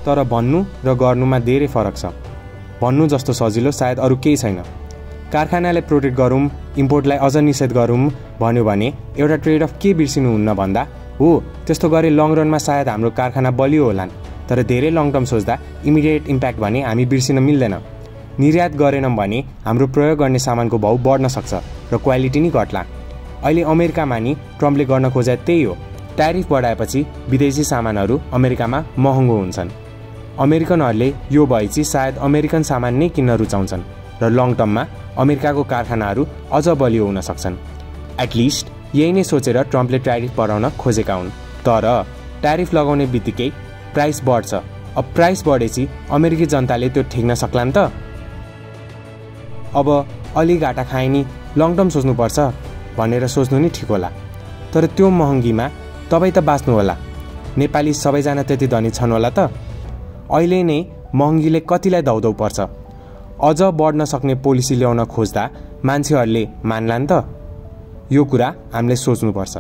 तर भन्नु र गर्नुमा धेरै फरक छ। भन्नु जस्तो सजिलो सायद अरू केही छैन। कारखानालाई प्रोटेक्ट गरौँ, इम्पोर्टलाई अझ निषेध गरौँ भन्यो भने एउटा ट्रेड अफ के बिर्सिनुहुन्न भन्दा हो त्यस्तो गरे लङ रनमा सायद हाम्रो कारखाना बलियो होलान्, तर धेरै लङ टर्म सोच्दा इमिडिएट इम्प्याक्ट भने हामी बिर्सिन मिल्दैन। निर्यात गरेनौँ भने हाम्रो प्रयोग गर्ने सामानको भाउ बढ्न सक्छ र क्वालिटी नै घट्ला। अहिले अमेरिकामा नि ट्रम्पले गर्न खोजे त्यही हो। ट्यारिफ बढाएपछि विदेशी सामानहरू अमेरिकामा महँगो हुन्छन्। अमेरिकनहरूले यो भएपछि सायद अमेरिकन सामान नै किन्न रुचाउँछन् र लङ टर्ममा अमेरिकाको कारखानाहरू अझ बलियो हुन सक्छन्। एटलिस्ट यही नै सोचेर ट्रम्पले ट्यारिफ बढाउन खोजेका हुन्। तर ट्यारिफ लगाउने बित्तिकै प्राइस बढ्छ। अब प्राइस बढेपछि अमेरिकी जनताले त्यो ठेक्न सक्लान् त? अब अलि घाटा खाए नि लङ टर्म सोच्नुपर्छ भनेर सोच्नु नै ठिक होला। तर त्यो महँगीमा तपाईँ त बाँच्नु होला। नेपाली सबैजना त्यति धनी छन् होला त? अहिले नै महँगीले कतिलाई धौधौ पर्छ। अझ बढ्न सक्ने पोलिसी ल्याउन खोज्दा मान्छेहरूले मान्लान् त? यो कुरा हामीले सोच्नुपर्छ।